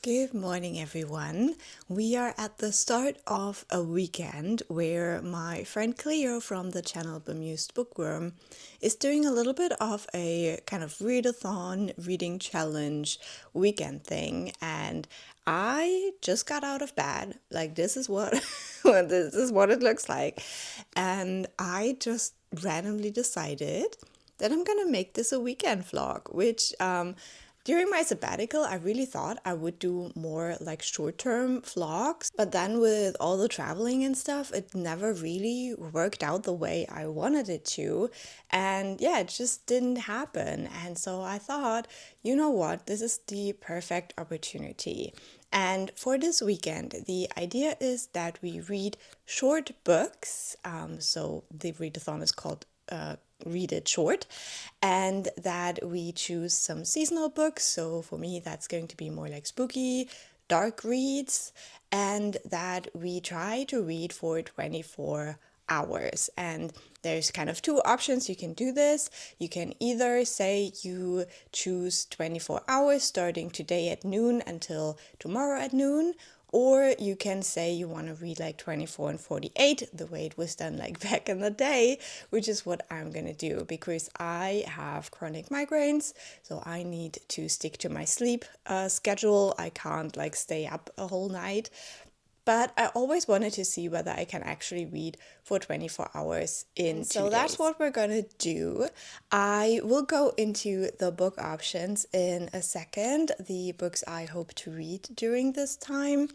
Good morning, everyone. We are at the start of a weekend where my friend Clio from the channel Bemused Bookworm is doing a little bit of a kind of readathon reading challenge weekend thing, and I just got out of bed. Like this is what this is what it looks like, and I just randomly decided that I'm gonna make this a weekend vlog, which during my sabbatical, I really thought I would do more like short-term vlogs, but then with all the traveling and stuff, it never really worked out the way I wanted it to. And yeah, it just didn't happen. And so I thought, you know what, this is the perfect opportunity. And for this weekend, the idea is that we read short books. So the readathon is called Read It Short, and that we choose some seasonal books. So for me, that's going to be more like spooky, dark reads, and that we try to read for 24 hours. And there's kind of two options you can do this. You can either say you choose 24 hours starting today at noon until tomorrow at noon, or you can say you want to read like 24 and 48, the way it was done like back in the day, which is what I'm going to do because I have chronic migraines. So I need to stick to my sleep schedule. I can't like stay up a whole night. But I always wanted to see whether I can actually read for 24 hours in 2 days. So that's what we're gonna do. I will go into the book options in a second, the books I hope to read during this time.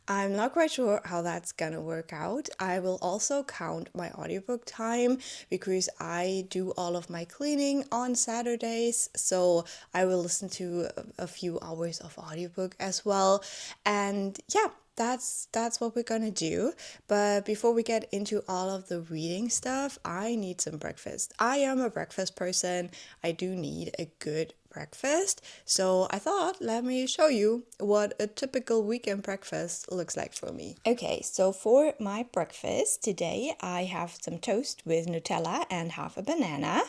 I'm not quite sure how that's gonna work out. I will also count my audiobook time because I do all of my cleaning on Saturdays, so I will listen to a few hours of audiobook as well. And yeah, that's what we're gonna do. But before we get into all of the reading stuff, I need some breakfast. I am a breakfast person. I do need a good breakfast. So I thought, let me show you what a typical weekend breakfast looks like for me. Okay, so for my breakfast today, I have some toast with Nutella and half a banana.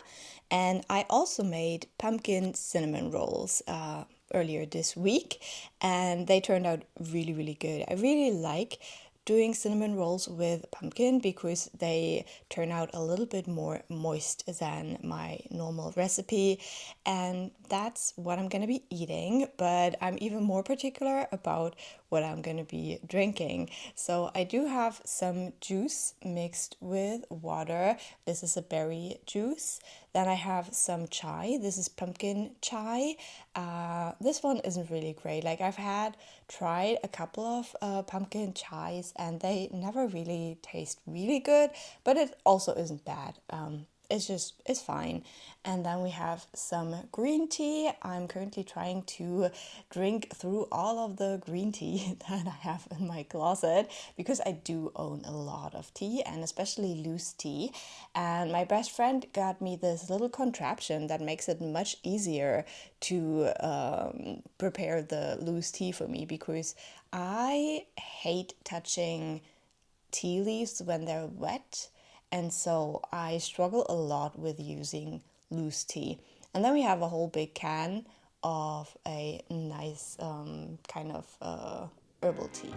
And I also made pumpkin cinnamon rolls earlier this week, and they turned out really good. I really like doing cinnamon rolls with pumpkin because they turn out a little bit more moist than my normal recipe, and that's what I'm gonna be eating. But I'm even more particular about what I'm gonna be drinking. So I do have some juice mixed with water. This is a berry juice. Then I have some chai. This is pumpkin chai. This one isn't really great. Like I've tried a couple of pumpkin chais and they never really taste really good, but it also isn't bad. It's fine. And then we have some green tea. I'm currently trying to drink through all of the green tea that I have in my closet because I do own a lot of tea, and especially loose tea. And my best friend got me this little contraption that makes it much easier to prepare the loose tea for me because I hate touching tea leaves when they're wet, and so I struggle a lot with using loose tea. And then we have a whole big can of a nice kind of herbal tea.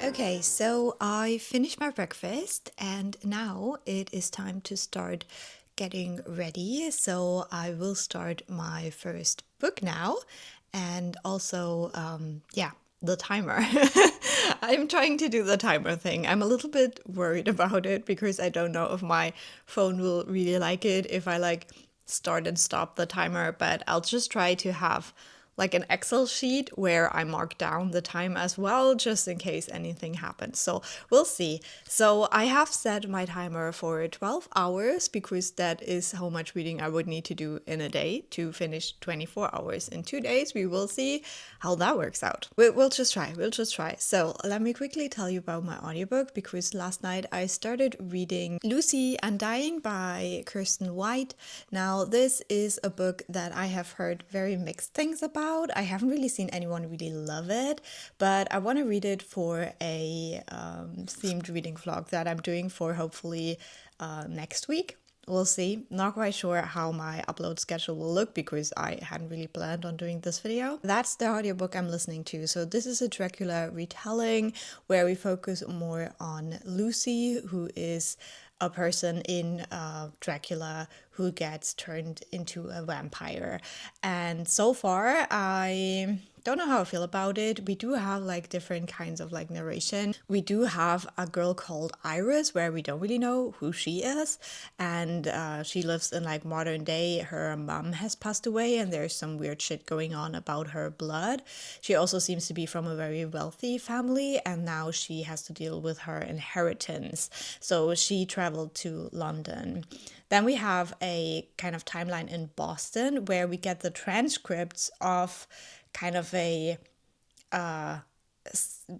Okay, so I finished my breakfast and now it is time to start getting ready. So I will start my first book now, and also, the timer. I'm trying to do the timer thing. I'm a little bit worried about it because I don't know if my phone will really like it if I like start and stop the timer, but I'll just try to have like an Excel sheet where I mark down the time as well, just in case anything happens. So we'll see. So I have set my timer for 12 hours because that is how much reading I would need to do in a day to finish 24 hours in 2 days. We will see how that works out. We'll just try. We'll just try. So let me quickly tell you about my audiobook, because last night I started reading Lucy Undying by Kiersten. Now, this is a book that I have heard very mixed things about. I haven't really seen anyone really love it, but I want to read it for a themed reading vlog that I'm doing for hopefully next week. We'll see. Not quite sure how my upload schedule will look because I hadn't really planned on doing this video. That's the audiobook I'm listening to. So this is a Dracula retelling where we focus more on Lucy, who is a person in Dracula who gets turned into a vampire. And so far, I don't know how I feel about it. We do have like different kinds of like narration. We do have a girl called Iris where we don't really know who she is, and she lives in like modern day. Her mom has passed away and there's some weird shit going on about her blood. She also seems to be from a very wealthy family, and now she has to deal with her inheritance. So she traveled to London. Then we have a kind of timeline in Boston where we get the transcripts of kind of a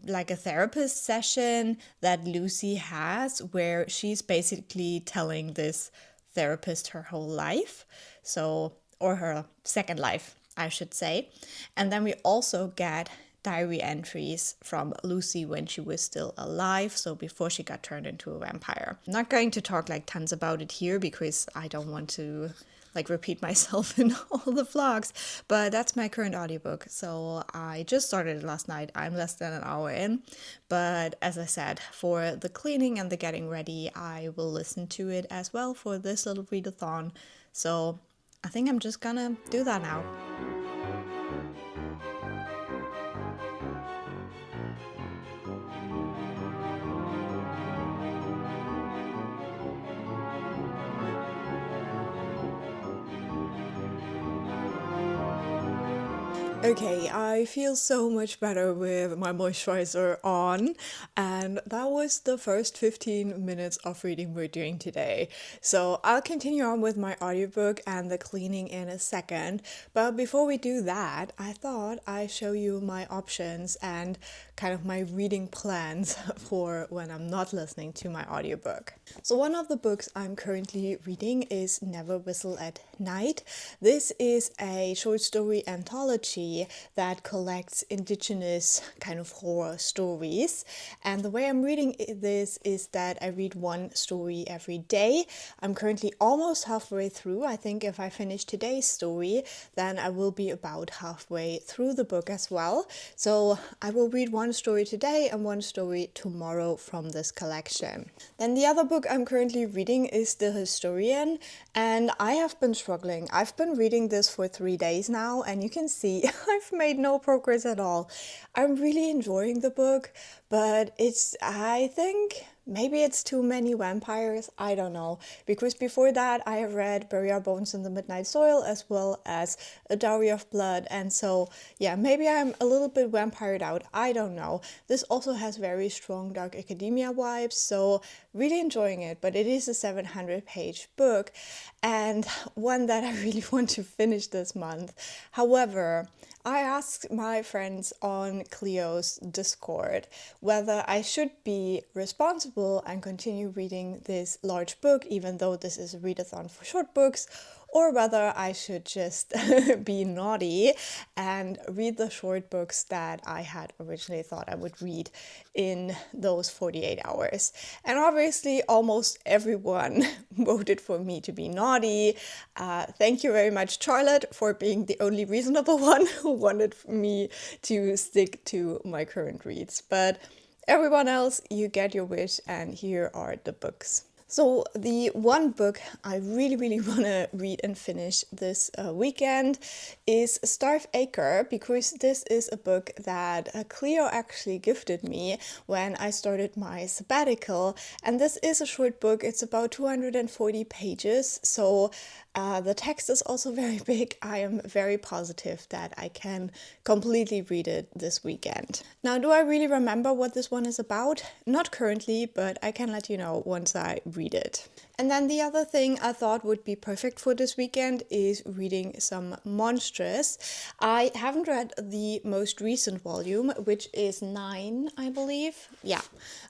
like a therapist session that Lucy has, where she's basically telling this therapist her whole life, so, or her second life, I should say. And then we also get diary entries from Lucy when she was still alive, so before she got turned into a vampire. I'm not going to talk like tons about it here because I don't want to like repeat myself in all the vlogs, but that's my current audiobook. So I just started it last night. I'm less than an hour in, but as I said, for the cleaning and the getting ready, I will listen to it as well for this little readathon. So I think I'm just gonna do that now. Okay, I feel so much better with my moisturizer on, and that was the first 15 minutes of reading we're doing today. So I'll continue on with my audiobook and the cleaning in a second, but before we do that, I thought I'd show you my options and kind of my reading plans for when I'm not listening to my audiobook. So one of the books I'm currently reading is Never Whistle at Night. This is a short story anthology that collects indigenous kind of horror stories. And the way I'm reading this is that I read one story every day. I'm currently almost halfway through. I think if I finish today's story, then I will be about halfway through the book as well. So I will read one story today and one story tomorrow from this collection. Then the other book I'm currently reading is The Historian, and I have been struggling. I've been reading this for 3 days now, and you can see I've made no progress at all. I'm really enjoying the book, but I think maybe it's too many vampires, I don't know, because before that I have read Bury Our Bones in the Midnight Soil as well as A Dowry of Blood, and so yeah, maybe I'm a little bit vampired out, I don't know. This also has very strong dark academia vibes, so really enjoying it, but it is a 700-page book and one that I really want to finish this month. However, I asked my friends on Clio's Discord whether I should be responsible and continue reading this large book, even though this is a readathon for short books, or whether I should just be naughty and read the short books that I had originally thought I would read in those 48 hours. And obviously almost everyone voted for me to be naughty. Thank you very much, Charlotte, for being the only reasonable one who wanted me to stick to my current reads. But everyone else, you get your wish, and here are the books. So the one book I really want to read and finish this weekend is Starve Acre, because this is a book that Clio actually gifted me when I started my sabbatical. And this is a short book. It's about 240 pages. So the text is also very big. I am very positive that I can completely read it this weekend. Now, do I really remember what this one is about? Not currently, but I can let you know once I read it. And then the other thing I thought would be perfect for this weekend is reading some Monstress. I haven't read the most recent volume, which is 9, I believe. Yeah,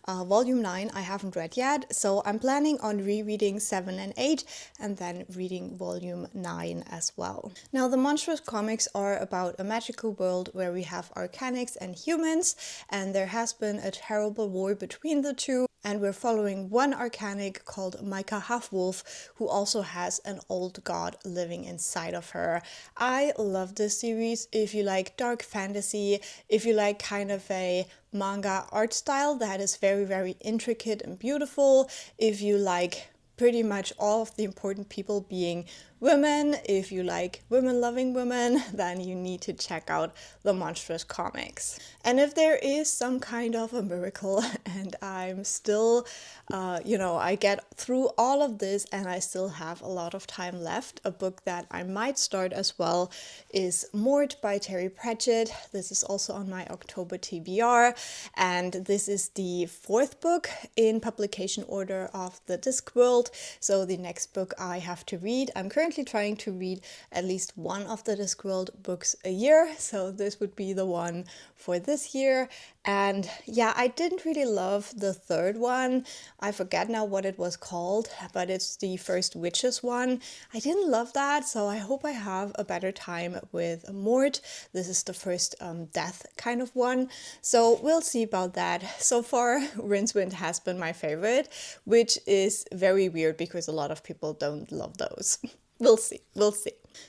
volume 9 I haven't read yet. So I'm planning on rereading 7 and 8 and then reading volume 9 as well. Now, the Monstress comics are about a magical world where we have arcanics and humans, and there has been a terrible war between the two. And we're following one arcanic called Micah Halfwolf, who also has an old god living inside of her. I love this series. If you like dark fantasy, if you like kind of a manga art style that is very intricate and beautiful, if you like pretty much all of the important people being women, if you like women loving women, then you need to check out the Monstress comics. And if there is some kind of a miracle and I'm still, I get through all of this and I still have a lot of time left, a book that I might start as well is Mort by Terry Pratchett. This is also on my October TBR, and this is the 4th book in publication order of the Discworld. So the next book I have to read. I'm currently trying to read at least one of the Discworld books a year, so this would be the one for this year. And yeah, I didn't really love the 3rd one. I forget now what it was called, but it's the first Witches one. I didn't love that, so I hope I have a better time with Mort. This is the first death kind of one, so we'll see about that. So far, Rincewind has been my favorite, which is very weird because a lot of people don't love those. We'll see.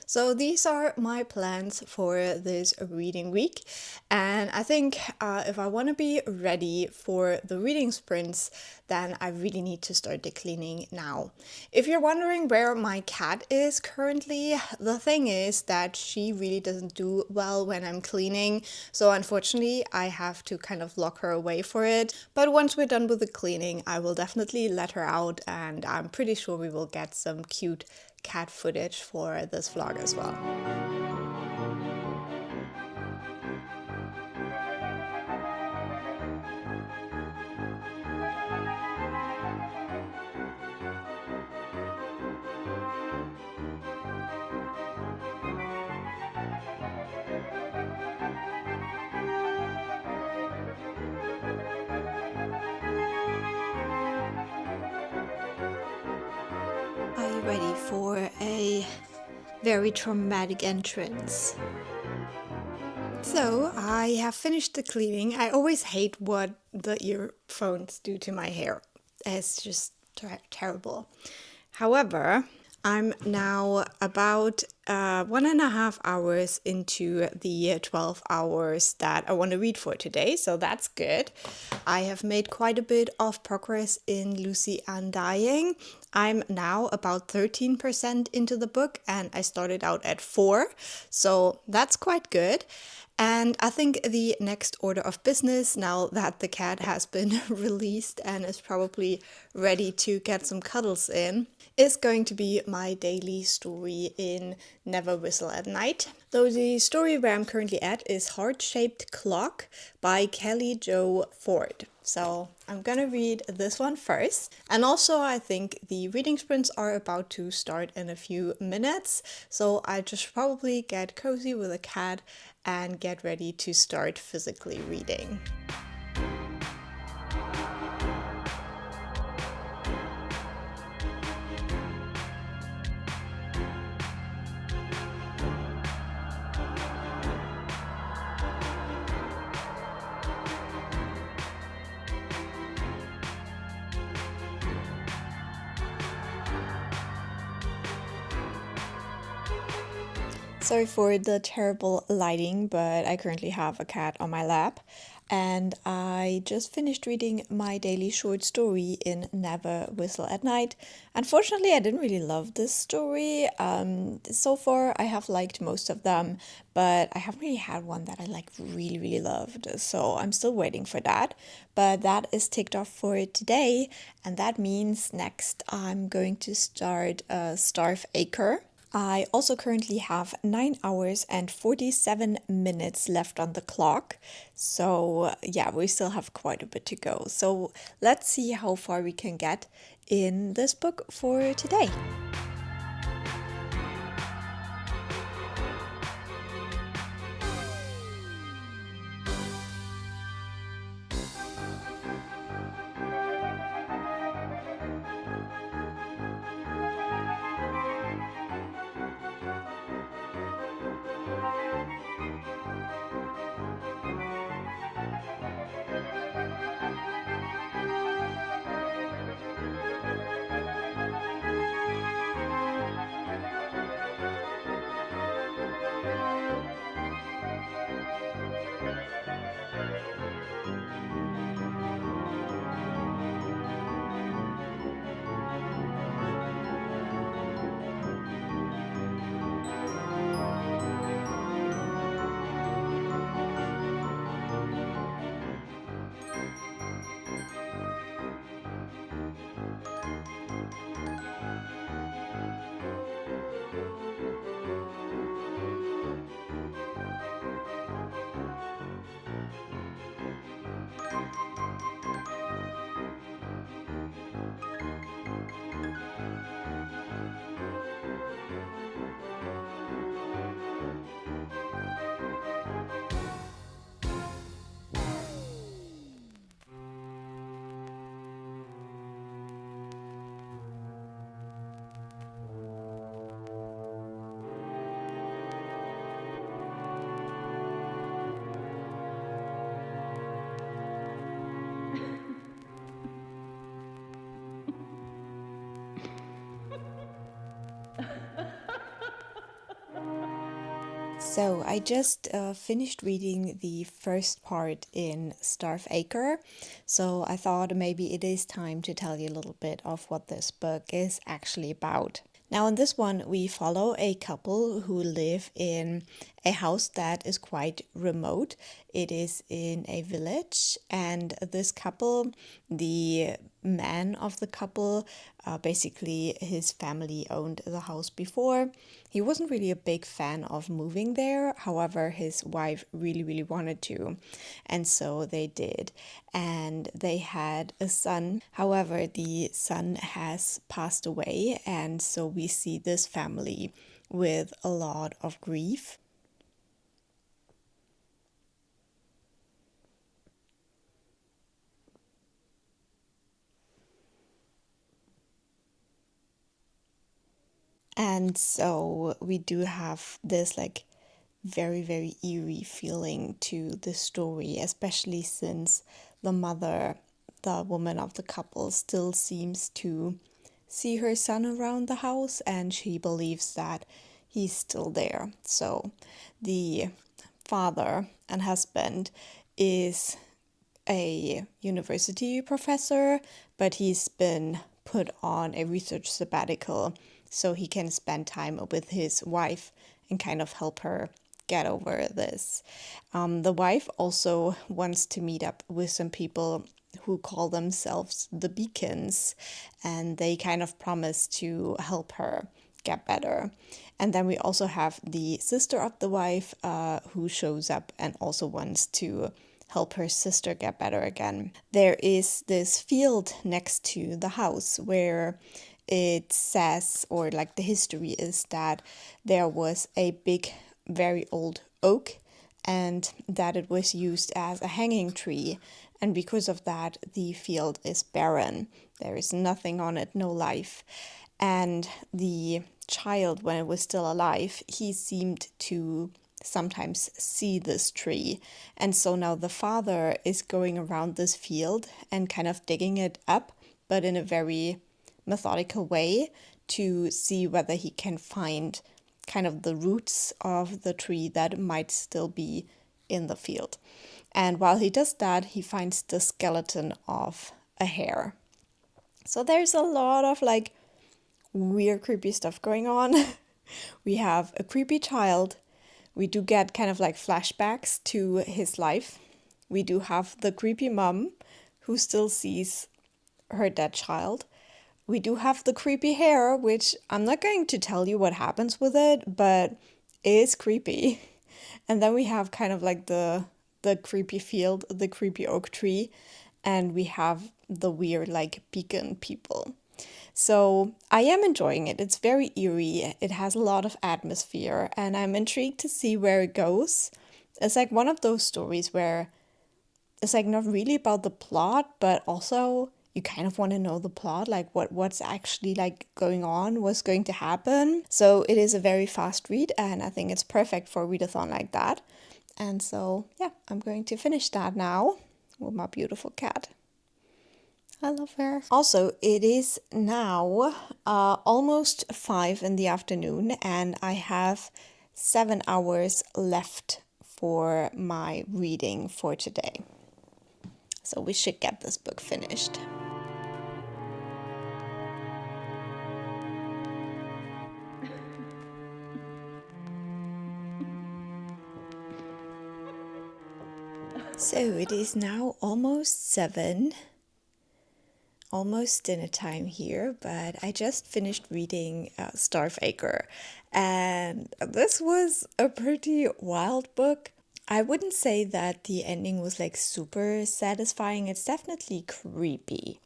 So these are my plans for this reading week, and I think if I want to be ready for the reading sprints, then I really need to start the cleaning now. If you're wondering where my cat is currently, the thing is that she really doesn't do well when I'm cleaning, so unfortunately I have to kind of lock her away for it. But once we're done with the cleaning, I will definitely let her out, and I'm pretty sure we will get some cute cat footage for this vlog as well. Are you ready for a very traumatic entrance? So I have finished the cleaning. I always hate what the earphones do to my hair. It's just terrible. However, I'm now about 1.5 hours into the 12 hours that I want to read for today, so that's good. I have made quite a bit of progress in Lucy Undying. I'm now about 13% into the book, and I started out at 4, so that's quite good. And I think the next order of business, now that the cat has been released and is probably ready to get some cuddles in, is going to be my daily story in Never Whistle at Night. Though the story where I'm currently at is Heart-Shaped Clock by Kelly Jo Ford. So I'm gonna read this one first. And also I think the reading sprints are about to start in a few minutes. So I just probably get cozy with a cat and get ready to start physically reading. Sorry for the terrible lighting, but I currently have a cat on my lap. and I just finished reading my daily short story in Never Whistle at Night. Unfortunately, I didn't really love this story. So far, I have liked most of them, but I haven't really had one that I like really, really loved. So I'm still waiting for that. But that is ticked off for today, and that means next I'm going to start Starve Acre. I also currently have 9 hours and 47 minutes left on the clock. So, yeah, we still have quite a bit to go. So, let's see how far we can get in this book for today. So I just finished reading the first part in Starve Acre. So I thought maybe it is time to tell you a little bit of what this book is actually about. Now, in this one, we follow a couple who live in a house that is quite remote. It is in a village, and this couple, the man of the couple, basically his family owned the house before. He wasn't really a big fan of moving there. However, his wife really, really wanted to, and so they did. And they had a son. However, the son has passed away, and so we see this family with a lot of grief. And so we do have this like very, very eerie feeling to the story, especially since the mother, the woman of the couple, still seems to see her son around the house and she believes that he's still there. So the father and husband is a university professor, but he's been put on a research sabbatical so he can spend time with his wife and kind of help her get over this. The wife also wants to meet up with some people who call themselves the Beacons, and they kind of promise to help her get better. And then we also have the sister of the wife who shows up and also wants to help her sister get better again. There is this field next to the house where it says, or like the history is that there was a big, very old oak and that it was used as a hanging tree. And because of that, the field is barren. There is nothing on it, no life. And the child, when it was still alive, he seemed to sometimes see this tree. And so now the father is going around this field and kind of digging it up, but in a very methodical way to see whether he can find kind of the roots of the tree that might still be in the field. And while he does that, he finds the skeleton of a hare. So there's a lot of like weird, creepy stuff going on. We have a creepy child. We do get kind of like flashbacks to his life. We do have the creepy mom who still sees her dead child. We do have the creepy hare, which I'm not going to tell you what happens with it, but it is creepy. And then we have kind of like the creepy field, the creepy oak tree, and we have the weird like beacon people. So I am enjoying it. It's very eerie. It has a lot of atmosphere, and I'm intrigued to see where it goes. It's like one of those stories where it's like not really about the plot, but also you kind of want to know the plot, like what's actually like going on, what's going to happen. So it is a very fast read, and I think it's perfect for a readathon like that. And so yeah, I'm going to finish that now with my beautiful cat. I love her. Also, it is now almost 5 in the afternoon, and I have 7 hours left for my reading for today. So we should get this book finished. So it is now almost 7. Almost dinner time here, but I just finished reading Acre, and this was a pretty wild book. I wouldn't say that the ending was like super satisfying. It's definitely creepy.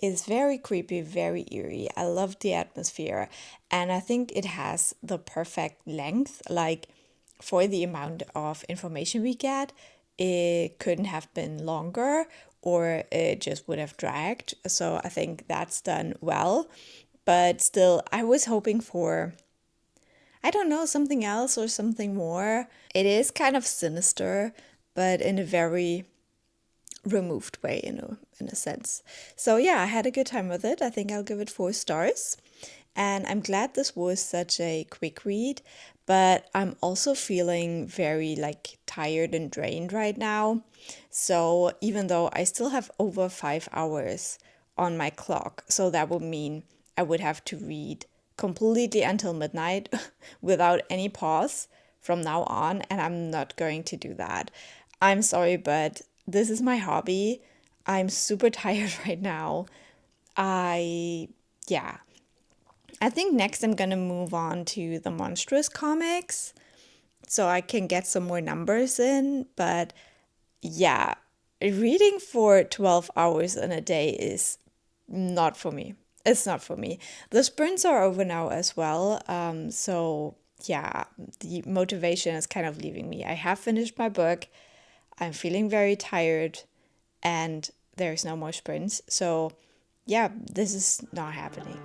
It's very creepy, very eerie. I love the atmosphere, and I think it has the perfect length. Like for the amount of information we get, it couldn't have been longer or it just would have dragged. So I think that's done well. But still, I was hoping for, I don't know, something else or something more. It is kind of sinister, but in a very removed way, in a sense. So yeah, I had a good time with it. I think I'll give it 4 stars. And I'm glad this was such a quick read, but I'm also feeling very like tired and drained right now. So even though I still have over 5 hours on my clock, so that would mean I would have to read completely until midnight without any pause from now on, and I'm not going to do that. I'm sorry, but this is my hobby. I'm super tired right now. Yeah. I think next I'm gonna move on to the Monstress comics so I can get some more numbers in. But yeah, reading for 12 hours in a day is not for me. It's not for me. The sprints are over now as well. So yeah, the motivation is kind of leaving me. I have finished my book. I'm feeling very tired and there's no more sprints. So yeah, this is not happening.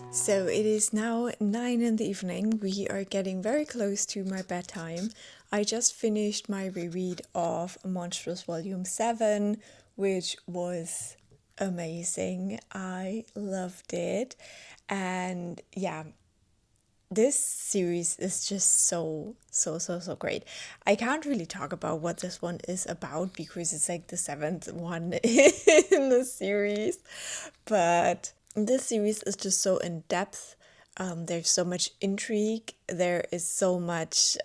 So it is now 9 in the evening. We are getting very close to my bedtime. I just finished my reread of Monstress Volume 7, which was amazing. I loved it. And yeah, this series is just so great. I can't really talk about what this one is about because it's like the 7th one in the series, but this series is just so in depth. There's so much intrigue. There is so much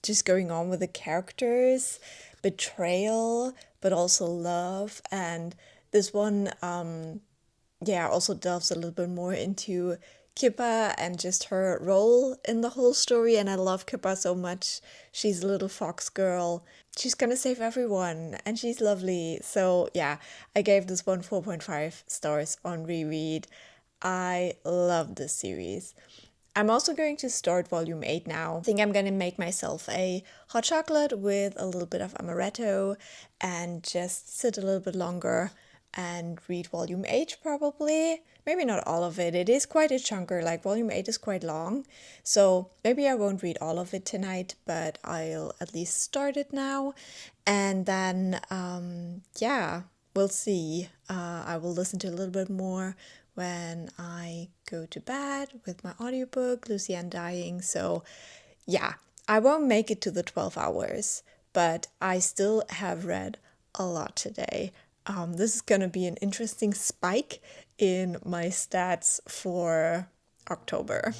just going on with the characters, betrayal, but also love. And this one, also delves a little bit more into Kippa and just her role in the whole story. And I love Kippa so much. She's a little fox girl. She's gonna save everyone and she's lovely. So yeah, I gave this one 4.5 stars on reread. I love this series. I'm also going to start volume 8 now. I think I'm gonna make myself a hot chocolate with a little bit of amaretto and just sit a little bit longer and read volume 8 probably. Maybe not all of it. It is quite a chunker, like volume 8 is quite long. So maybe I won't read all of it tonight, but I'll at least start it now. And then, yeah, we'll see. I will listen to a little bit more when I go to bed with my audiobook, Undying. So yeah, I won't make it to the 12 hours, but I still have read a lot today. This is going to be an interesting spike in my stats for October.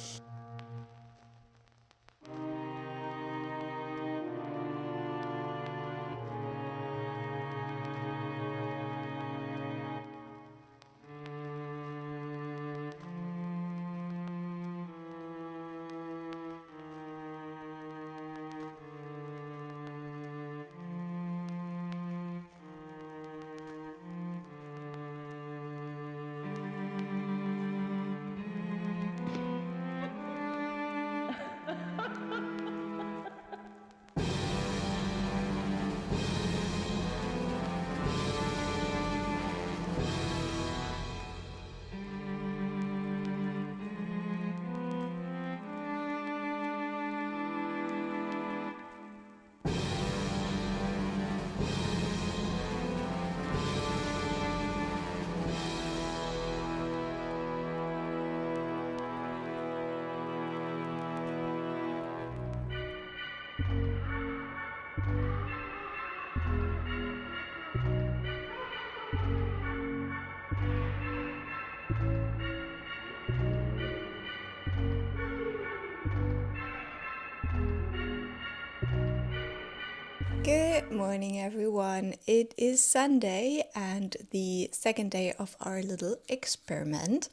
Good morning, everyone. It is Sunday and the second day of our little experiment.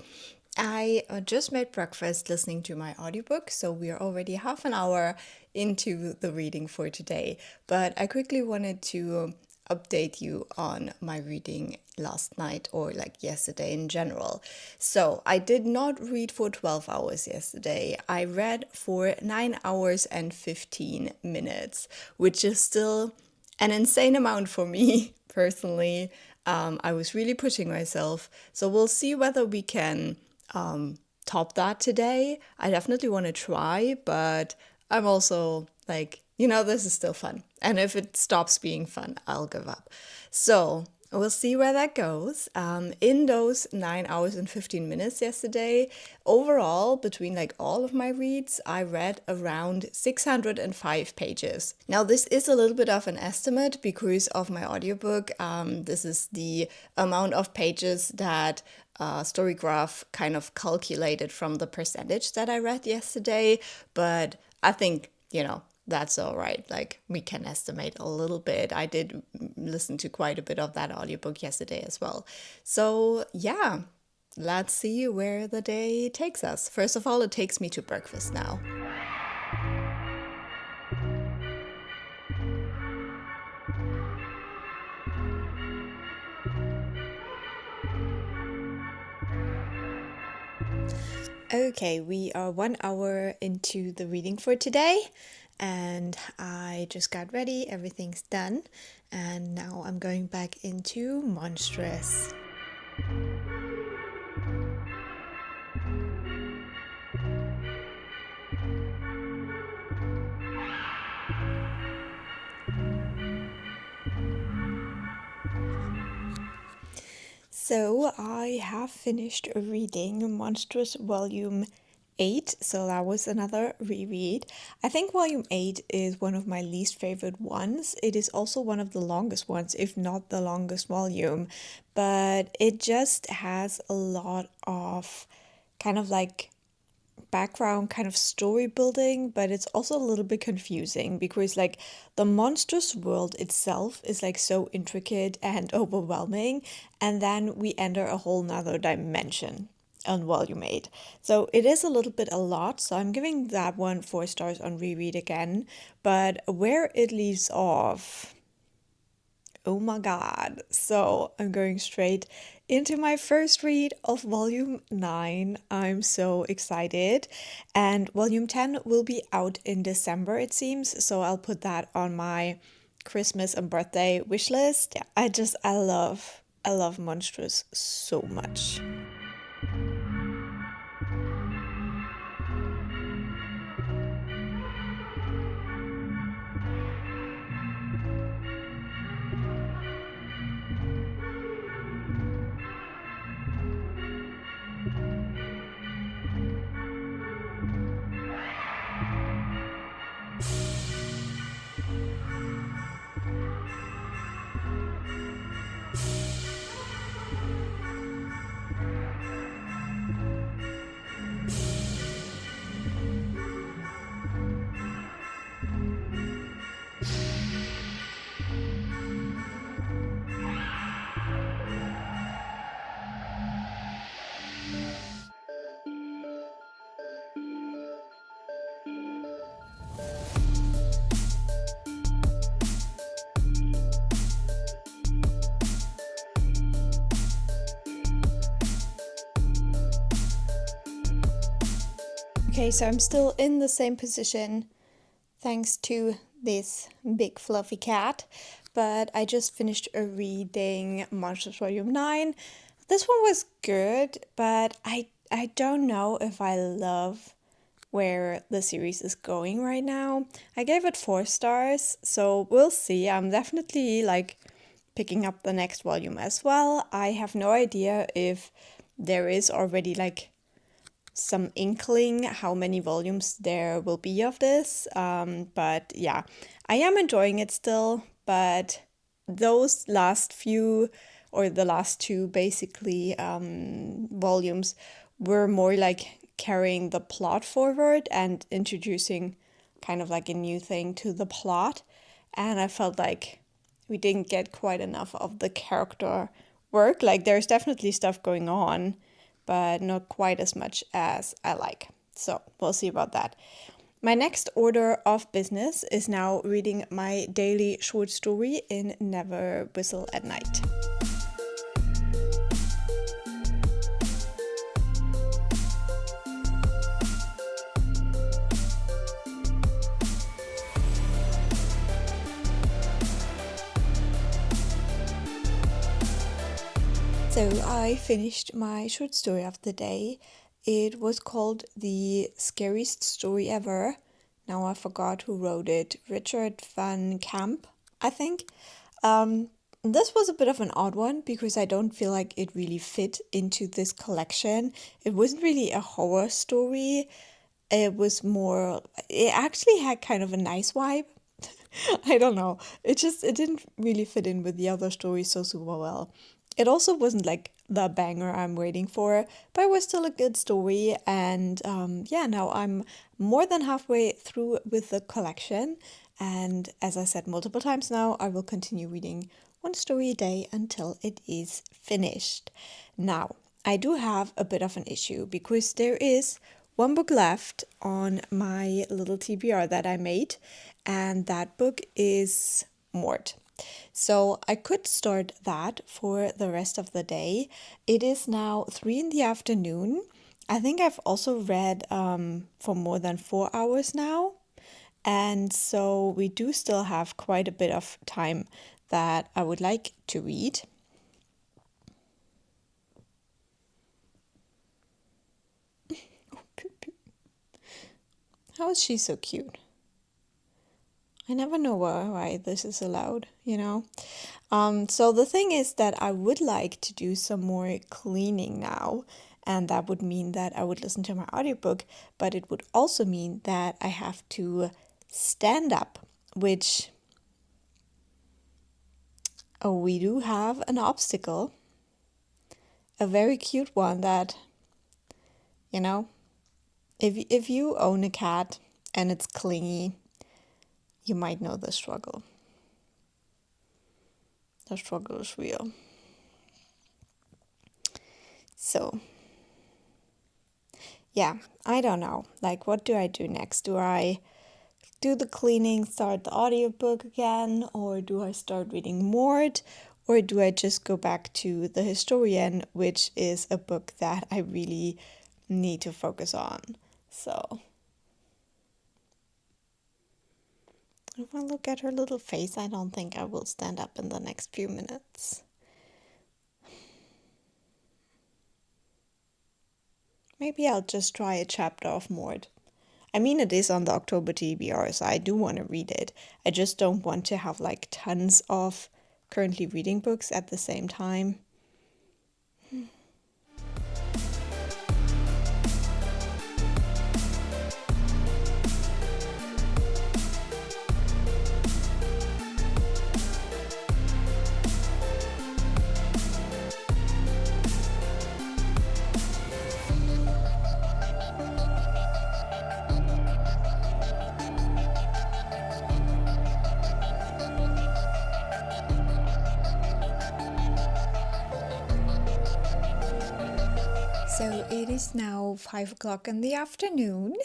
I just made breakfast listening to my audiobook, so we are already half an hour into the reading for today. But I quickly wanted to update you on my reading last night or like yesterday in general. So I did not read for 12 hours yesterday. I read for 9 hours and 15 minutes, which is still an insane amount for me personally. I was really pushing myself. So we'll see whether we can top that today. I definitely want to try, but I'm also like, this is still fun. And if it stops being fun, I'll give up. So we'll see where that goes. In those 9 hours and 15 minutes yesterday, overall, between like all of my reads, I read around 605 pages. Now, this is a little bit of an estimate because of my audiobook. This is the amount of pages that Storygraph kind of calculated from the percentage that I read yesterday. But I think, that's all right. Like we can estimate a little bit. I did listen to quite a bit of that audiobook yesterday as well. So yeah, let's see where the day takes us. First of all, it takes me to breakfast now. Okay, we are 1 hour into the reading for today, and I just got ready, everything's done, and now I'm going back into Monstress. So I have finished reading Monstress Volume 8, so that was another reread. I think Volume 8 is one of my least favorite ones. It is also one of the longest ones, if not the longest volume, but it just has a lot of kind of like background kind of story building, but it's also a little bit confusing because like the monstrous world itself is like so intricate and overwhelming, and then we enter a whole nother dimension. on volume 8. So it is a little bit a lot, so I'm giving that one 4 stars on reread again. But where it leaves off, oh my god. So I'm going straight into my first read of volume 9. I'm so excited. And volume 10 will be out in December, it seems. So I'll put that on my Christmas and birthday wish list. Yeah, I love Monstress so much. Okay, so I'm still in the same position thanks to this big fluffy cat, but I just finished reading Monstress Volume 9. This one was good, but I don't know if I love where the series is going right now. I gave it 4 stars, so we'll see. I'm definitely like picking up the next volume as well. I have no idea if there is already like some inkling how many volumes there will be of this. But yeah, I am enjoying it still, but those last few, or the last two basically, volumes were more like carrying the plot forward and introducing kind of like a new thing to the plot. And I felt like we didn't get quite enough of the character work. Like there's definitely stuff going on, but not quite as much as I like. So we'll see about that. My next order of business is now reading my daily short story in Never Whistle at Night. So I finished my short story of the day. It was called The Scariest Story Ever. Now I forgot who wrote it. Richard van Camp, I think. This was a bit of an odd one because I don't feel like it really fit into this collection. It wasn't really a horror story. It actually had kind of a nice vibe. I don't know. It didn't really fit in with the other stories so super well. It also wasn't like the banger I'm waiting for, but it was still a good story. And yeah, now I'm more than halfway through with the collection. And as I said multiple times now, I will continue reading one story a day until it is finished. Now, I do have a bit of an issue because there is one book left on my little TBR that I made, and that book is Mort. So I could start that for the rest of the day. It is now 3 in the afternoon. I think I've also read for more than 4 hours now. And so we do still have quite a bit of time that I would like to read. How is she so cute? I never know why this is allowed, you know? So the thing is that I would like to do some more cleaning now, and that would mean that I would listen to my audiobook, but it would also mean that I have to stand up, which we do have an obstacle, a very cute one that, you know, if you own a cat and it's clingy, you might know the struggle. The struggle is real. So, yeah, I don't know. Like, what do I do next? Do I do the cleaning, start the audiobook again, or do I start reading Mort, or do I just go back to The Historian, which is a book that I really need to focus on? So, if I look at her little face, I don't think I will stand up in the next few minutes. Maybe I'll just try a chapter of Mort. I mean, it is on the October TBR, so I do want to read it. I just don't want to have like tons of currently reading books at the same time. So it is now 5 o'clock in the afternoon,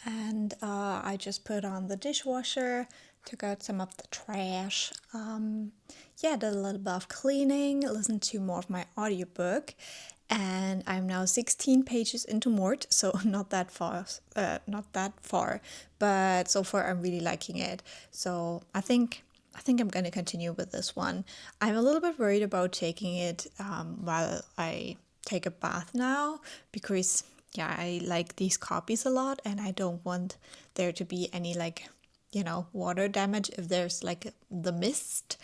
and I just put on the dishwasher, took out some of the trash. Yeah, did a little bit of cleaning, listened to more of my audiobook, and I'm now 16 pages into Mort, so not that far, but so far I'm really liking it. So I think I'm going to continue with this one. I'm a little bit worried about taking it while I take a bath now, because yeah, I like these copies a lot and I don't want there to be any like, water damage if there's like the mist.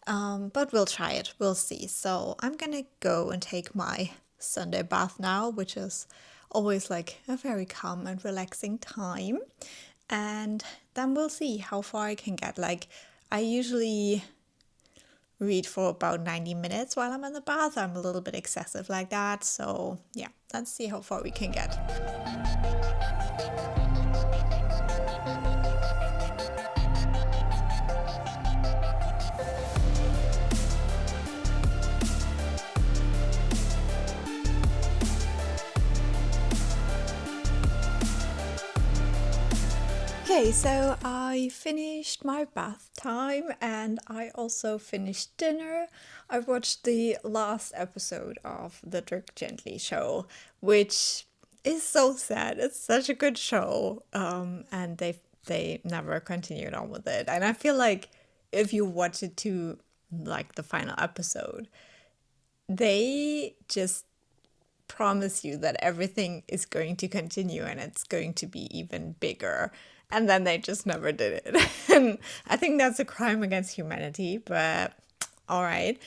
But we'll try it. We'll see. So I'm gonna go and take my Sunday bath now, which is always like a very calm and relaxing time. And then we'll see how far I can get. Like, I usually read for about 90 minutes while I'm in the bath. I'm a little bit excessive like that. So yeah, let's see how far we can get. Okay, so I finished my bath time and I also finished dinner. I watched the last episode of the Dirk Gently show, which is so sad. It's such a good show, and they never continued on with it. And I feel like if you watch it to like the final episode, they just promise you that everything is going to continue and it's going to be even bigger. And then they just never did it. And I think that's a crime against humanity, but all right.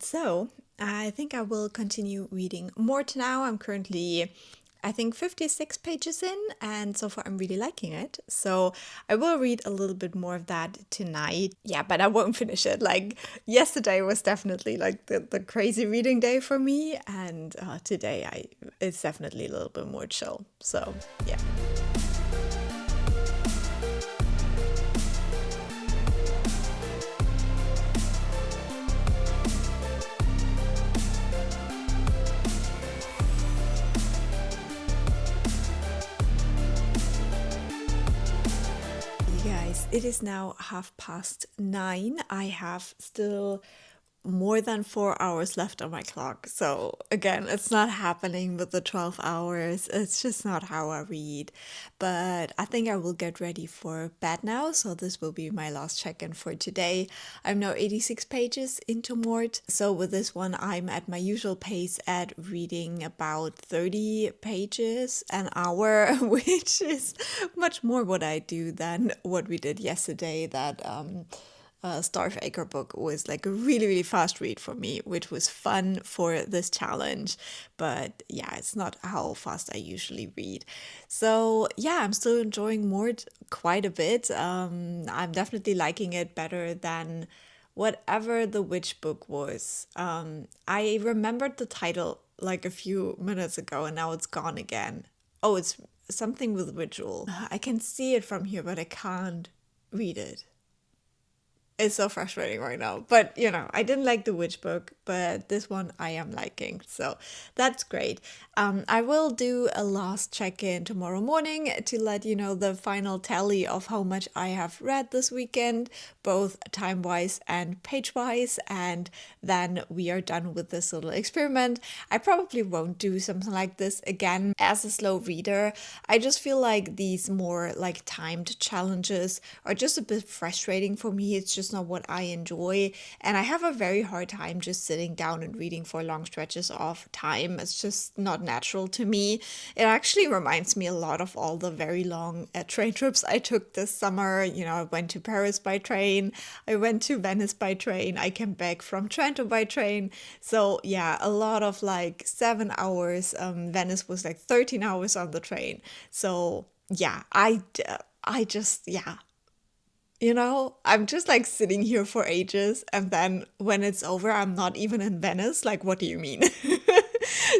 So I think I will continue reading Mort now. I'm currently, I think, 56 pages in, and so far I'm really liking it. So I will read a little bit more of that tonight. Yeah, but I won't finish it. Like, yesterday was definitely like the crazy reading day for me, and today it's definitely a little bit more chill. So yeah. Guys, it is now 9:30. I have still more than 4 hours left on my clock. So again, it's not happening with the 12 hours. It's just not how I read. But I think I will get ready for bed now. So this will be my last check-in for today. I'm now 86 pages into Mort. So with this one, I'm at my usual pace at reading about 30 pages an hour, which is much more what I do than what we did yesterday. That Starve Acre book was like a really, really fast read for me, which was fun for this challenge. But yeah, it's not how fast I usually read. So yeah, I'm still enjoying Mort quite a bit. I'm definitely liking it better than whatever the witch book was. I remembered the title like a few minutes ago and now it's gone again. Oh, it's something with ritual. I can see it from here, but I can't read it. It's so frustrating right now. But, you know, I didn't like the witch book, but this one I am liking. So that's great. I will do a last check-in tomorrow morning to let you know the final tally of how much I have read this weekend, both time-wise and page-wise. And then we are done with this little experiment. I probably won't do something like this again as a slow reader. I just feel like these more like timed challenges are just a bit frustrating for me. It's just not what I enjoy, and I have a very hard time just sitting down and reading for long stretches of time. It's just not natural to me. It actually reminds me a lot of all the very long train trips I took this summer. You know, I went to Paris by train, I went to Venice by train, I came back from Trento by train. So yeah, a lot of like 7 hours. Venice was like 13 hours on the train. So yeah, I just, yeah, you know, I'm just like sitting here for ages, and then when it's over, I'm not even in Venice. Like, what do you mean?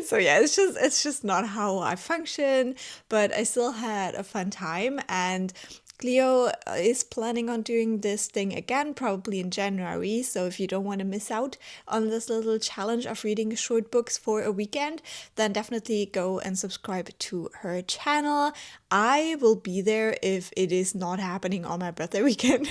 So yeah, it's just not how I function, but I still had a fun time, and Clio is planning on doing this thing again, probably in January. So if you don't want to miss out on this little challenge of reading short books for a weekend, then definitely go and subscribe to her channel. I will be there if it is not happening on my birthday weekend.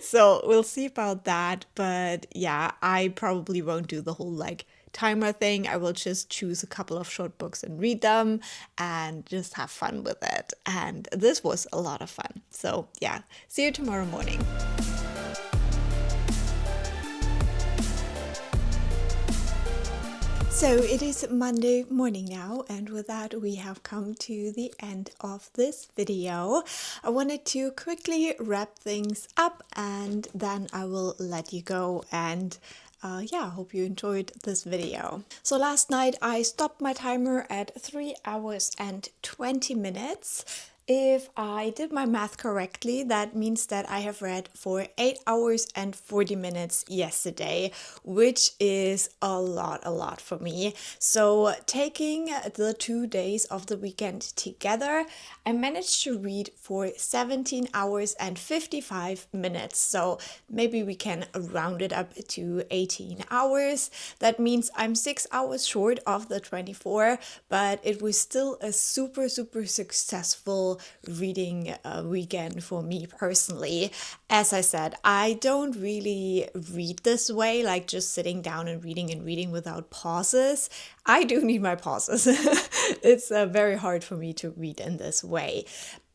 So we'll see about that. But yeah, I probably won't do the whole like timer thing. I will just choose a couple of short books and read them and just have fun with it. And this was a lot of fun. So yeah, see you tomorrow morning. So it is Monday morning now, and with that we have come to the end of this video. I wanted to quickly wrap things up, and then I will let you go. And yeah, I hope you enjoyed this video. So last night I stopped my timer at 3 hours and 20 minutes. If I did my math correctly, that means that I have read for 8 hours and 40 minutes yesterday, which is a lot for me. So taking the 2 days of the weekend together, I managed to read for 17 hours and 55 minutes. So maybe we can round it up to 18 hours. That means I'm 6 hours short of the 24, but it was still a super successful reading weekend for me personally. As I said, I don't really read this way, like just sitting down and reading without pauses. I do need my pauses. It's very hard for me to read in this way.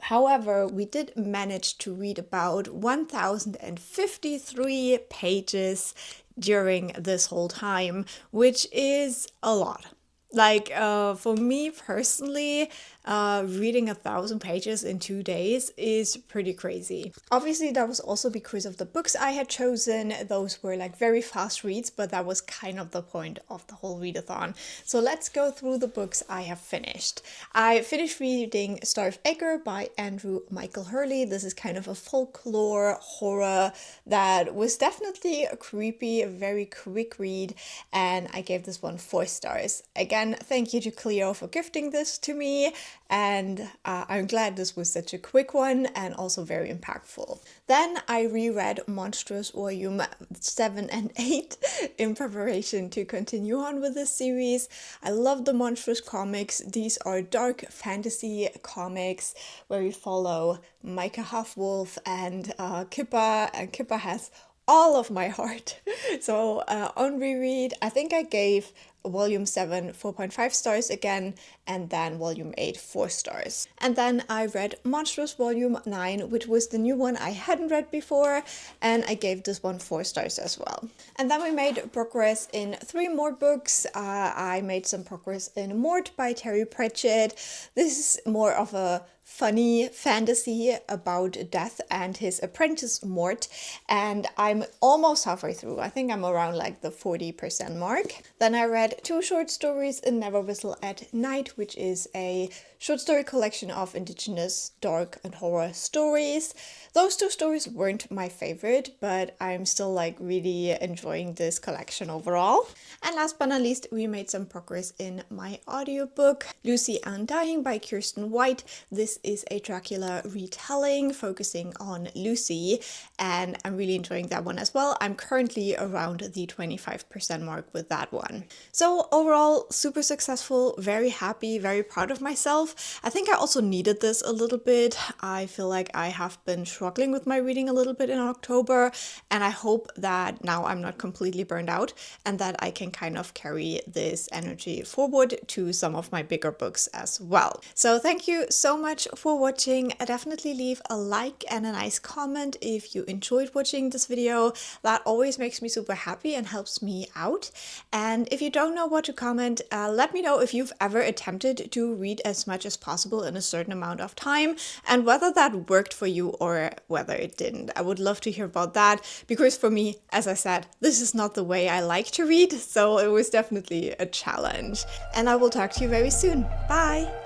However, we did manage to read about 1053 pages during this whole time, which is a lot. Like, for me personally, reading 1,000 pages in 2 days is pretty crazy. Obviously, that was also because of the books I had chosen. Those were like very fast reads, but that was kind of the point of the whole readathon. So let's go through the books I have finished. I finished reading Star of Acre by Andrew Michael Hurley. This is kind of a folklore horror that was definitely a creepy, very quick read, and I gave this one 4 stars. Again, thank you to Clio for gifting this to me, and I'm glad this was such a quick one and also very impactful. Then I reread Monstress Volume 7 and 8 in preparation to continue on with this series. I love the Monstress comics. These are dark fantasy comics where we follow Micah Halfwolf and Kippa, and Kippa has all of my heart. So on reread, I think I gave Volume 7 4.5 stars again, and then Volume 8 4 stars. And then I read Monstress Volume 9, which was the new one I hadn't read before, and I gave this one 4 stars as well. And then we made progress in 3 more books. I made some progress in Mort by Terry Pratchett. This is more of a funny fantasy about death and his apprentice Mort, and I'm almost halfway through. I think I'm around like the 40% mark. Then I read 2 short stories in Never Whistle at Night, which is a short story collection of indigenous dark and horror stories. Those 2 stories weren't my favorite, but I'm still like really enjoying this collection overall. And last but not least, we made some progress in my audiobook, Lucy Undying by Kiersten White. This is a Dracula retelling focusing on Lucy, and I'm really enjoying that one as well. I'm currently around the 25% mark with that one. So overall, super successful, very happy, very proud of myself. I think I also needed this a little bit. I feel like I have been struggling with my reading a little bit in October, and I hope that now I'm not completely burned out and that I can kind of carry this energy forward to some of my bigger books as well. So thank you so much for watching. Definitely leave a like and a nice comment if you enjoyed watching this video. That always makes me super happy and helps me out. And if you don't know what to comment, let me know if you've ever attempted to read as much as possible in a certain amount of time and whether that worked for you or whether it didn't. I would love to hear about that, because for me, as I said, this is not the way I like to read, so it was definitely a challenge. And I will talk to you very soon. Bye!